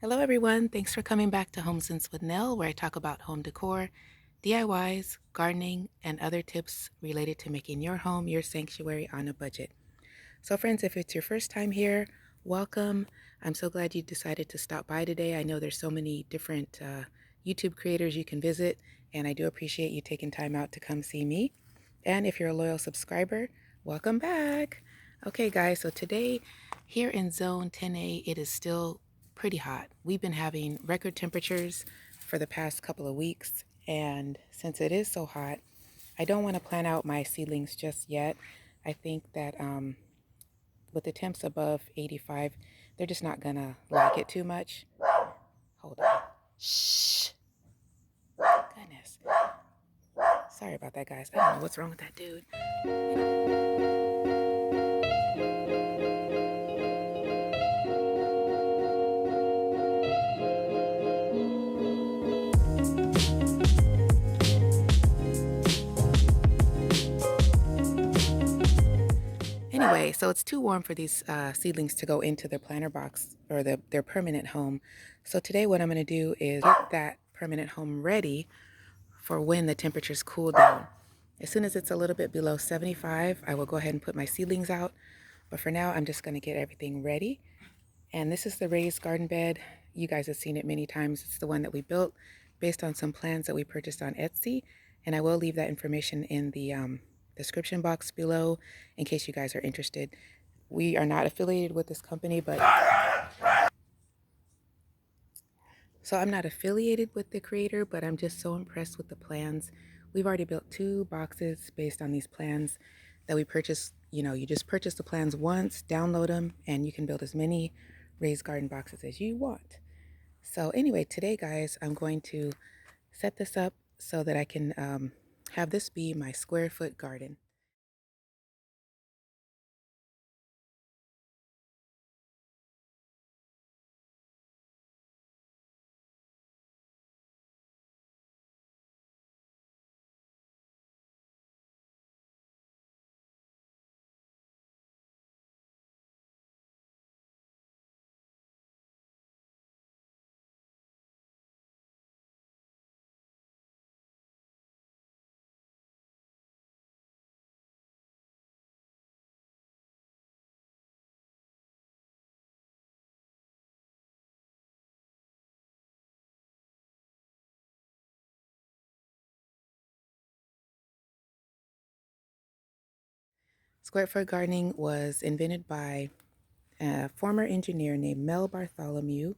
Hello everyone, thanks for coming back to Home Sense with Nell, where I talk about home decor, DIYs, gardening, and other tips related to making your home your sanctuary on a budget. So friends, if it's your first time here, welcome. I'm so glad you decided to stop by today. I know there's so many different YouTube creators you can visit, and I do appreciate you taking time out to come see me. And if you're a loyal subscriber, welcome back. Okay guys, so today here in zone 10A, it is still pretty hot. We've been having record temperatures for the past couple of weeks, and since it is so hot, I don't want to plant out my seedlings just yet. I think that with the temps above 85, they're just not gonna like it too much. Hold on. Shh. Goodness. Sorry about that, guys. I don't know what's wrong with that dude. Anyway, so it's too warm for these seedlings to go into their planter box or their permanent home. So today what I'm going to do is get that permanent home ready for when the temperatures cool down. As soon as it's a little bit below 75, I will go ahead and put my seedlings out. But for now, I'm just going to get everything ready. And this is the raised garden bed. You guys have seen it many times. It's the one that we built based on some plans that we purchased on Etsy. And I will leave that information in the description box below in case you guys are interested. We are not affiliated with this company, but so I'm not affiliated with the creator, but I'm just so impressed with the plans. We've already built 2 boxes based on these plans that we purchased. You know, you just purchase the plans once, download them, and you can build as many raised garden boxes as you want. So anyway, today, guys, I'm going to set this up so that I can have this be my square foot garden. Square foot gardening was invented by a former engineer named Mel Bartholomew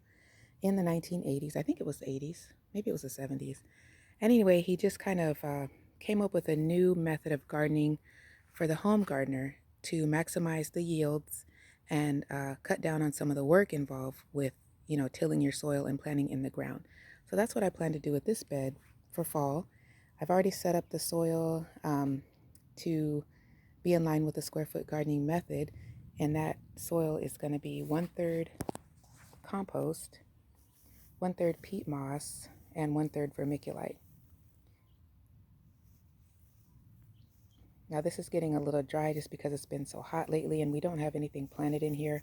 in the 1980s. I think it was the 80s, maybe it was the 70s. Anyway, he just kind of came up with a new method of gardening for the home gardener to maximize the yields and cut down on some of the work involved with, tilling your soil and planting in the ground. So that's what I plan to do with this bed for fall. I've already set up the soil to be in line with the square foot gardening method, and that soil is going to be 1/3 compost, 1/3 peat moss, and 1/3 vermiculite. Now this is getting a little dry just because it's been so hot lately and we don't have anything planted in here.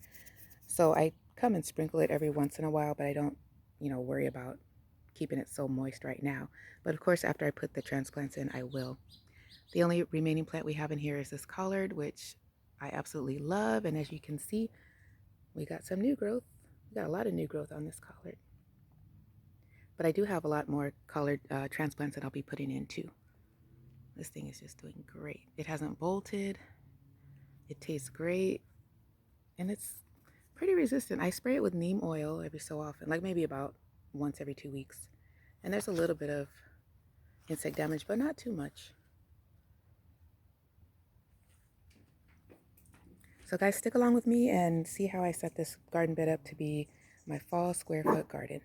So I come and sprinkle it every once in a while, but I don't, worry about keeping it so moist right now. But of course, after I put the transplants in, I will. The only remaining plant we have in here is this collard, which I absolutely love. And as you can see, we got some new growth. We got a lot of new growth on this collard. But I do have a lot more collard transplants that I'll be putting in too. This thing is just doing great. It hasn't bolted. It tastes great. And it's pretty resistant. I spray it with neem oil every so often, like maybe about once every 2 weeks. And there's a little bit of insect damage, but not too much. So guys, stick along with me and see how I set this garden bed up to be my fall square foot garden.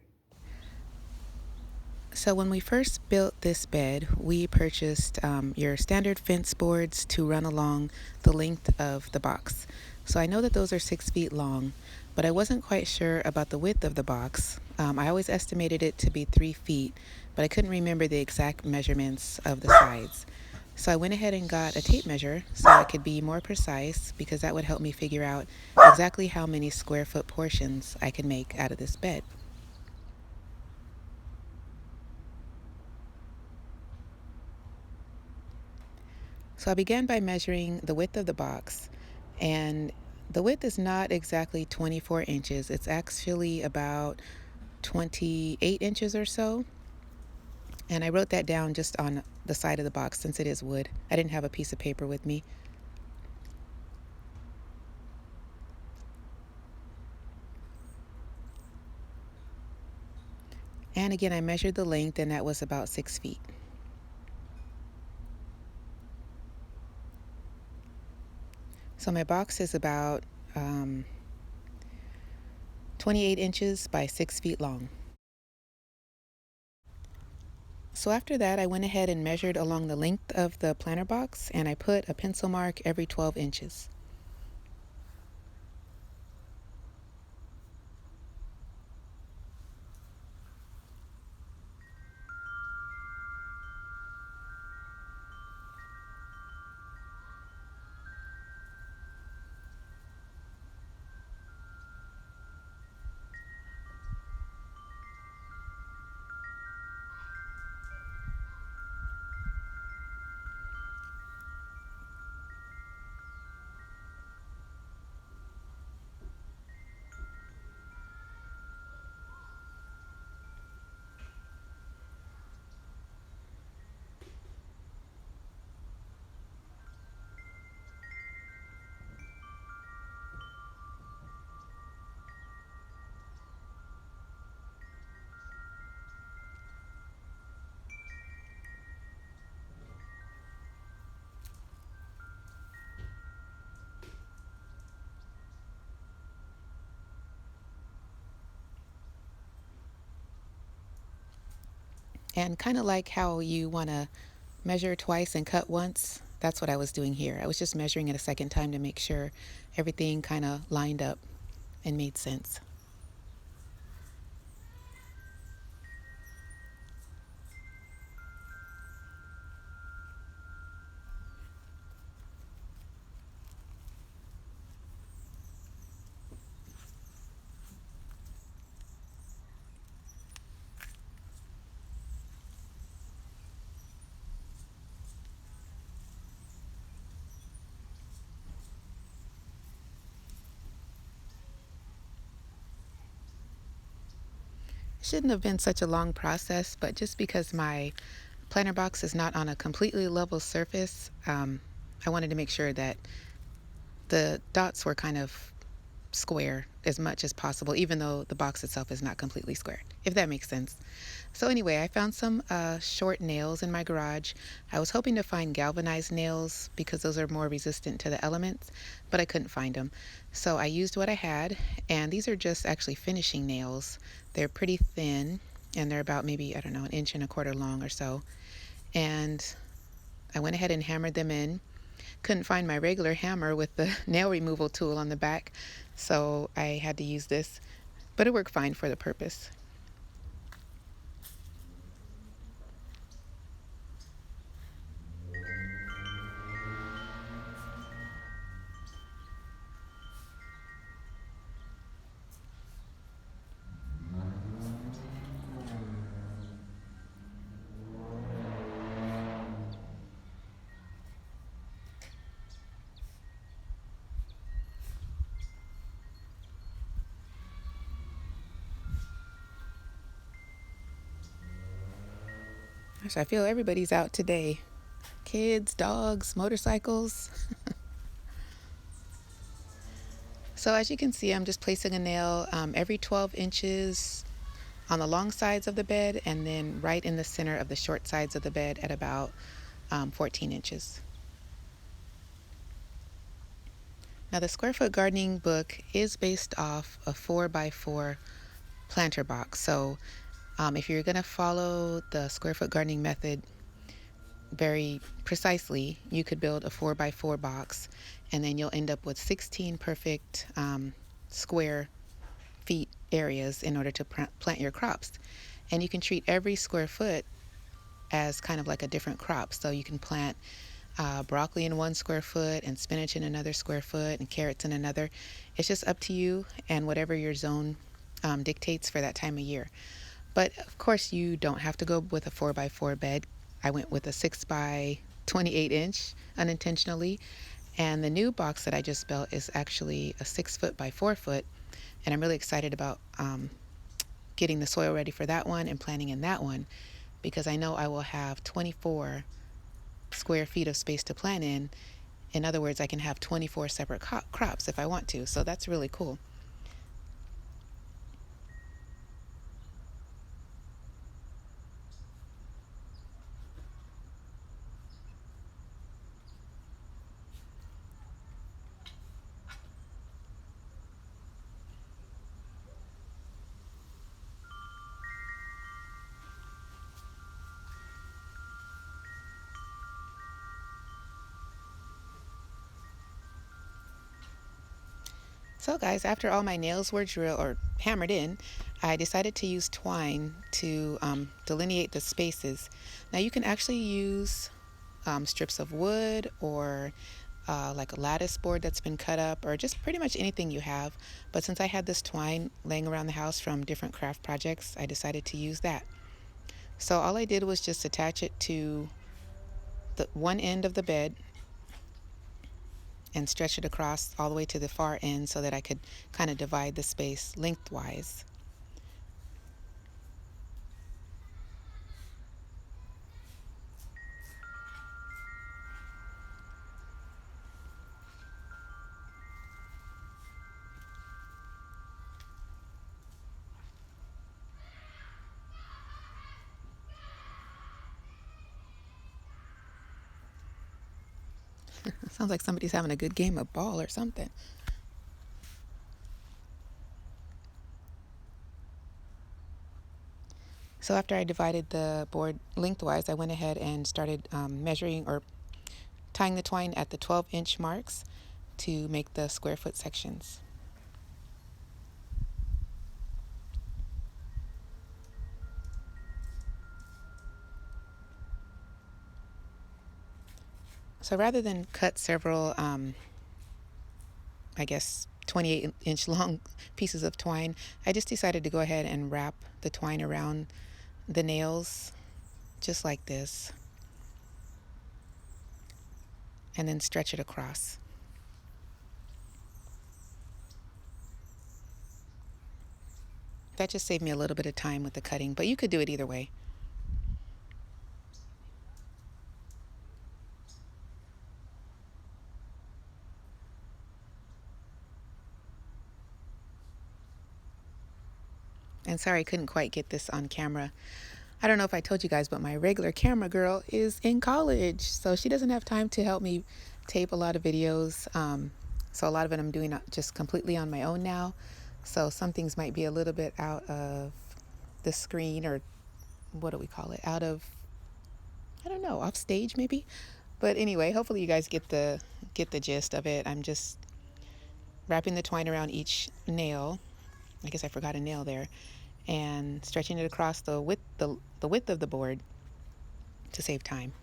So when we first built this bed, we purchased your standard fence boards to run along the length of the box. So I know that those are 6 feet long, but I wasn't quite sure about the width of the box. I always estimated it to be 3 feet, but I couldn't remember the exact measurements of the sides. So I went ahead and got a tape measure so I could be more precise, because that would help me figure out exactly how many square foot portions I could make out of this bed. So I began by measuring the width of the box, and the width is not exactly 24 inches. It's actually about 28 inches or so. And I wrote that down just on the side of the box since it is wood. I didn't have a piece of paper with me. And again, I measured the length, and that was about 6 feet. So my box is about 28 inches by 6 feet long. So after that, I went ahead and measured along the length of the planter box, and I put a pencil mark every 12 inches. And kind of like how you want to measure twice and cut once, that's what I was doing here. I was just measuring it a second time to make sure everything kind of lined up and made sense. It shouldn't have been such a long process, but just because my planter box is not on a completely level surface, I wanted to make sure that the dots were kind of square as much as possible, even though the box itself is not completely square, if that makes sense. So anyway, I found some short nails in my garage. I was hoping to find galvanized nails because those are more resistant to the elements, but I couldn't find them. So I used what I had, and these are just actually finishing nails. They're pretty thin, and they're about maybe, I don't know, 1.25 inches long or so. And I went ahead and hammered them in. Couldn't find my regular hammer with the nail removal tool on the back, so I had to use this, but it worked fine for the purpose. Gosh, I feel everybody's out today. Kids, dogs, motorcycles. So as you can see, I'm just placing a nail every 12 inches on the long sides of the bed, and then right in the center of the short sides of the bed at about 14 inches. Now the Square Foot Gardening book is based off a 4x4 planter box. So if you're going to follow the Square Foot Gardening method very precisely, you could build a 4x4 box, and then you'll end up with 16 perfect square feet areas in order to plant your crops. And you can treat every square foot as kind of like a different crop. So you can plant broccoli in 1 square foot, and spinach in another square foot, and carrots in another. It's just up to you and whatever your zone dictates for that time of year. But of course, you don't have to go with a 4x4 bed. I went with a 6x12 28-inch unintentionally. And the new box that I just built is actually a 6 foot by 4 foot. And I'm really excited about getting the soil ready for that one and planting in that one, because I know I will have 24 square feet of space to plant in. In other words, I can have 24 separate crops if I want to. So that's really cool. So guys, after all my nails were drilled or hammered in, I decided to use twine to delineate the spaces. Now you can actually use strips of wood or like a lattice board that's been cut up, or just pretty much anything you have. But since I had this twine laying around the house from different craft projects, I decided to use that. So all I did was just attach it to the one end of the bed and stretch it across all the way to the far end so that I could kind of divide the space lengthwise. Sounds like somebody's having a good game of ball or something. So after I divided the board lengthwise, I went ahead and started measuring or tying the twine at the 12-inch marks to make the square foot sections. So rather than cut several, I guess, 28-inch long pieces of twine, I just decided to go ahead and wrap the twine around the nails just like this, and then stretch it across. That just saved me a little bit of time with the cutting, but you could do it either way. And sorry I couldn't quite get this on camera. I don't know if I told you guys, but my regular camera girl is in college, so she doesn't have time to help me tape a lot of videos. So a lot of it I'm doing just completely on my own now. So some things might be a little bit out of the screen, or what do we call it? Out of, I don't know, off stage maybe. But anyway, hopefully you guys get the gist of it. I'm just wrapping the twine around each nail. I guess I forgot a nail there, and stretching it across the width of the board to save time.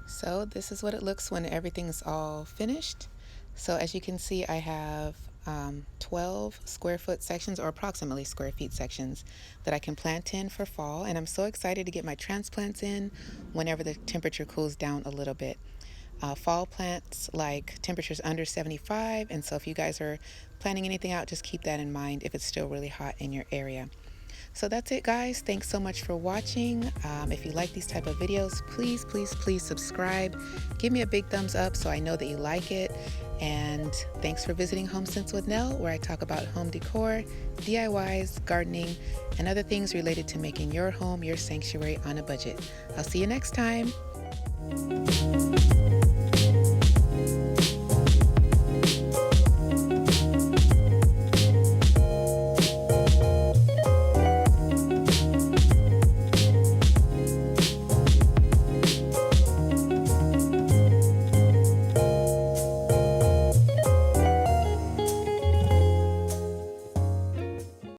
So this is what it looks when everything's all finished. So as you can see, I have 12 square foot sections, or approximately square feet sections, that I can plant in for fall. And I'm so excited to get my transplants in whenever the temperature cools down a little bit. Fall plants like temperatures under 75, and so if you guys are planning anything out, just keep that in mind if it's still really hot in your area. So that's it, guys. Thanks so much for watching. If you like these type of videos, please subscribe. Give me a big thumbs up so I know that you like it. And thanks for visiting Home Sense with Nell, where I talk about home decor, DIYs, gardening, and other things related to making your home your sanctuary on a budget. I'll see you next time.